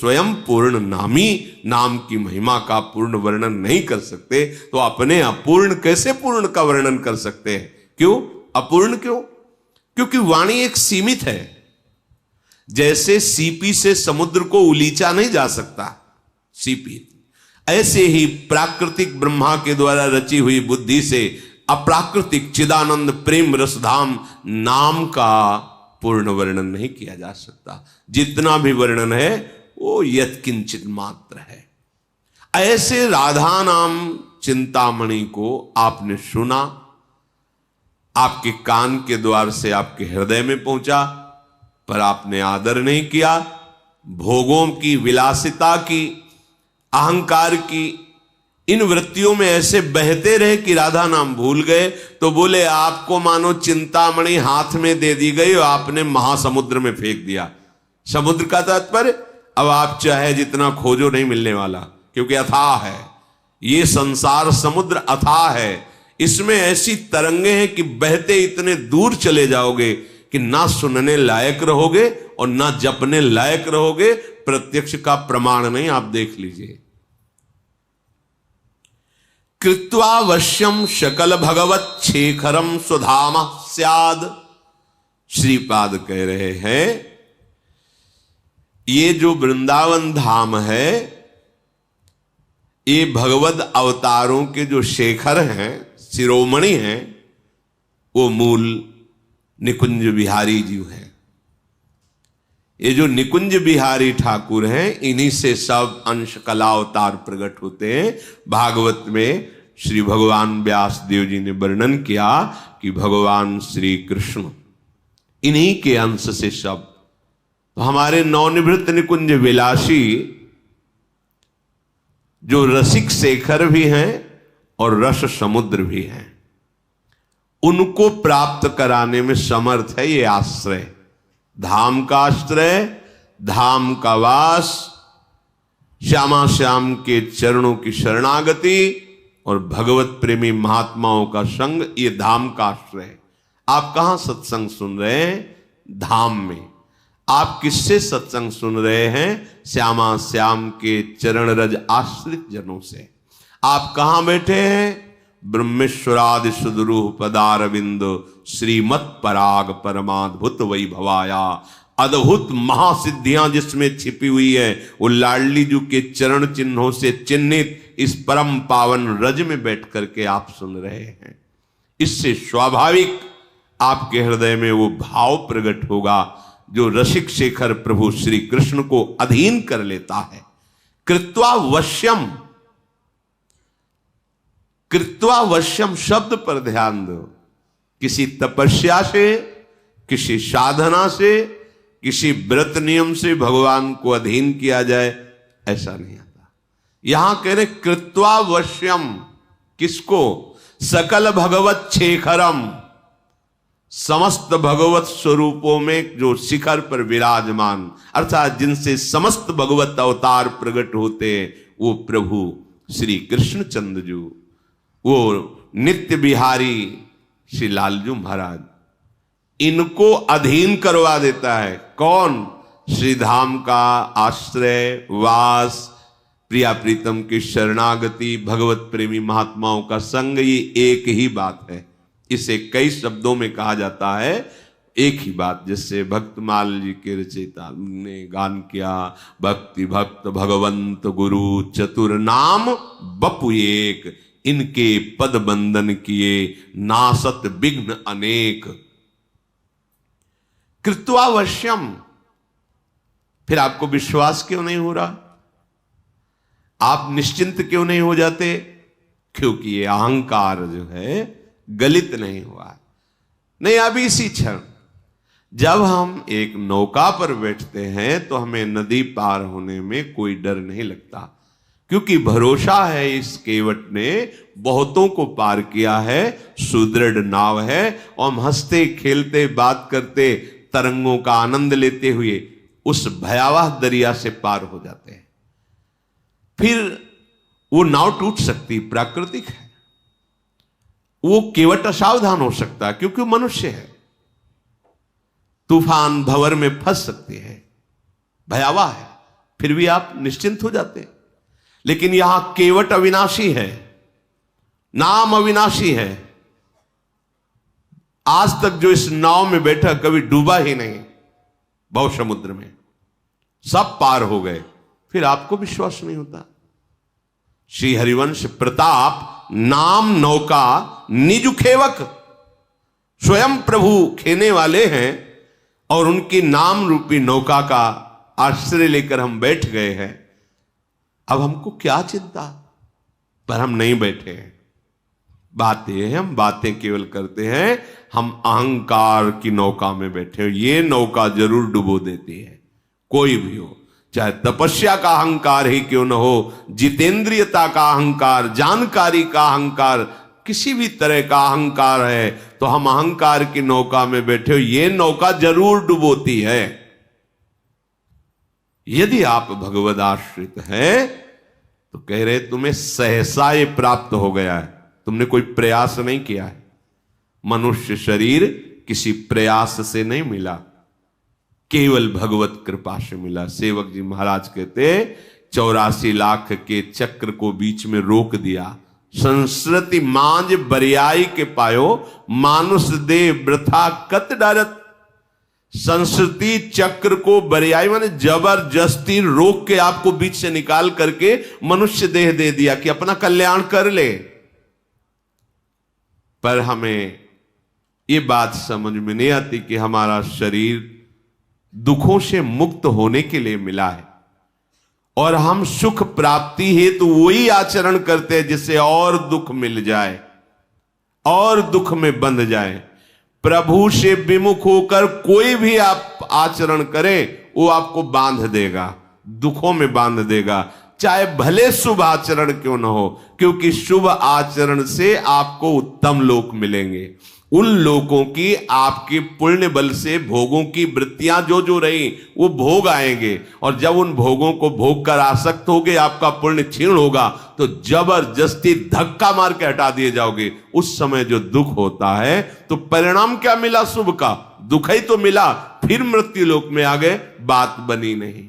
स्वयं पूर्ण नामी नाम की महिमा का पूर्ण वर्णन नहीं कर सकते तो अपने अपूर्ण कैसे पूर्ण का वर्णन कर सकते हैं? क्यों अपूर्ण? क्यों? क्योंकि वाणी एक सीमित है। जैसे सीपी से समुद्र को उलीचा नहीं जा सकता, सीपी, ऐसे ही प्राकृतिक ब्रह्मा के द्वारा रची हुई बुद्धि से अप्राकृतिक चिदानंद प्रेम रसधाम नाम का पूर्ण वर्णन नहीं किया जा सकता। जितना भी वर्णन है वो यत्किंचित मात्र है। ऐसे राधा नाम चिंतामणि को आपने सुना, आपके कान के द्वार से आपके हृदय में पहुंचा, पर आपने आदर नहीं किया। भोगों की, विलासिता की, अहंकार की इन वृत्तियों में ऐसे बहते रहे कि राधा नाम भूल गए। तो बोले आपको मानो चिंतामणि हाथ में दे दी गई और आपने महासमुद्र में फेंक दिया। समुद्र का तात्पर्य अब आप चाहे जितना खोजो नहीं मिलने वाला, क्योंकि अथाह है ये संसार, समुद्र अथाह है। इसमें ऐसी तरंगे हैं कि बहते इतने दूर चले जाओगे कि ना सुनने लायक रहोगे और ना जपने लायक रहोगे। प्रत्यक्ष का प्रमाण नहीं, आप देख लीजिए। कृत्वा वश्यम शकल भगवत शेखरम सुधाम स्याद। श्रीपाद कह रहे हैं ये जो वृंदावन धाम है, ये भगवत अवतारों के जो शेखर हैं, शिरोमणि हैं, वो मूल निकुंज बिहारी जी हैं। ये जो निकुंज बिहारी ठाकुर हैं, इन्हीं से सब अंश कला अवतार प्रकट होते हैं। भागवत में श्री भगवान व्यास देव जी ने वर्णन किया कि भगवान श्री कृष्ण इन्हीं के अंश से सब। तो हमारे नवनिवृत्त निकुंज विलासी जो रसिक शेखर भी हैं और रस समुद्र भी हैं, उनको प्राप्त कराने में समर्थ है ये आश्रय। धाम का आश्रय, धाम का वास, श्यामा श्याम के चरणों की शरणागति और भगवत प्रेमी महात्माओं का संग, ये धाम का आश्रय है। आप कहां सत्संग सुन रहे हैं? धाम में। आप किससे सत्संग सुन रहे हैं? श्यामा श्याम के चरण रज आश्रित जनों से। आप कहां बैठे हैं? ब्रह्मेश्वरादि सुदरूह पदारविंद श्रीमत पराग परमाद्भुत वैभवाया। अद्भुत महासिद्धियां जिसमें छिपी हुई है, वो लाडली जी के चरण चिन्हों से चिन्हित इस परम पावन रज में बैठ करके आप सुन रहे हैं। इससे स्वाभाविक आपके हृदय में वो भाव प्रकट होगा जो रसिक शेखर प्रभु श्री कृष्ण को अधीन कर लेता है। कृत्वा वश्यम, कृत्वा वश्यम शब्द पर ध्यान दो। किसी तपस्या से, किसी साधना से, किसी व्रत नियम से भगवान को अधीन किया जाए, ऐसा नहीं आता। यहां कह रहे कृत्वा वश्यम, किसको? सकल भगवत शेखरम, समस्त भगवत स्वरूपों में जो शिखर पर विराजमान, अर्थात जिनसे समस्त भगवत अवतार प्रकट होते हैं, वो प्रभु श्री कृष्ण चंद्र, वो नित्य बिहारी श्री लालजू महाराज, इनको अधीन करवा देता है। कौन? श्री धाम का आश्रय, वास, प्रिया प्रीतम की शरणागति, भगवत प्रेमी महात्माओं का संग, ये एक ही बात है। इसे कई शब्दों में कहा जाता है, एक ही बात। जैसे भक्तमाल जी के रचयिता ने गान किया, भक्ति भक्त भगवंत गुरु चतुर नाम बपु एक, इनके पद बंदन किए नासत विघ्न अनेक। कृत्वावश्यम, फिर आपको विश्वास क्यों नहीं हो रहा? आप निश्चिंत क्यों नहीं हो जाते? क्योंकि ये अहंकार जो है गलित नहीं हुआ। नहीं, अभी इसी क्षण जब हम एक नौका पर बैठते हैं तो हमें नदी पार होने में कोई डर नहीं लगता, क्योंकि भरोसा है इस केवट ने बहुतों को पार किया है, सुदृढ़ नाव है, और हम हंसते खेलते बात करते तरंगों का आनंद लेते हुए उस भयावह दरिया से पार हो जाते हैं। फिर वो नाव टूट सकती, प्राकृतिक है। वो केवट असावधान हो सकता है क्योंकि वो मनुष्य है, तूफान भंवर में फंस सकती है, भयावह है। फिर भी आप निश्चिंत हो जाते हैं। लेकिन यहां केवट अविनाशी है, नाम अविनाशी है। आज तक जो इस नाव में बैठा कभी डूबा ही नहीं भव समुद्र में, सब पार हो गए, फिर आपको विश्वास नहीं होता। श्री हरिवंश प्रताप नाम नौका निज खेवक, स्वयं प्रभु खेने वाले हैं और उनकी नाम रूपी नौका का आश्रय लेकर हम बैठ गए हैं। अब हमको क्या चिंता, पर हम नहीं बैठे हैं। बात यह है, हम बातें केवल करते हैं, हम अहंकार की नौका में बैठे हो। ये नौका जरूर डुबो देती है, कोई भी हो, चाहे तपस्या का अहंकार ही क्यों न हो, जितेंद्रियता का अहंकार, जानकारी का अहंकार, किसी भी तरह का अहंकार है, तो हम अहंकार की नौका में बैठे हो, ये नौका जरूर डुबोती है। यदि आप भगवद आश्रित हैं तो कह रहे तुम्हें सहसा ये प्राप्त हो गया है, तुमने कोई प्रयास नहीं किया है। मनुष्य शरीर किसी प्रयास से नहीं मिला, केवल भगवत कृपा से मिला। सेवक जी महाराज कहते 84 लाख के चक्र को बीच में रोक दिया। संस्कृति मांझ बरियाई के पायो, मानुष दे वृथा कत डरत। संस्कृति चक्र को बरियाई माने जबरदस्ती रोक के आपको बीच से निकाल करके मनुष्य देह दे दिया कि अपना कल्याण कर ले। पर हमें ये बात समझ में नहीं आती कि हमारा शरीर दुखों से मुक्त होने के लिए मिला है और हम सुख प्राप्ति हेतु वही आचरण करते हैं जिससे और दुख मिल जाए और दुख में बंध जाए। प्रभु से विमुख होकर कोई भी आप आचरण करें वो आपको बांध देगा, दुखों में बांध देगा, चाहे भले शुभ आचरण क्यों न हो, क्योंकि शुभ आचरण से आपको उत्तम लोक मिलेंगे। उन लोगों की आपके पुण्य बल से भोगों की वृत्तियां जो जो रही वो भोग आएंगे, और जब उन भोगों को भोग कर आसक्त होगे, आपका पुण्य क्षीण होगा, तो जबरदस्ती धक्का मार के हटा दिए जाओगे। उस समय जो दुख होता है तो परिणाम क्या मिला शुभ का, दुख ही तो मिला, फिर मृत्यु लोक में आ गए, बात बनी नहीं।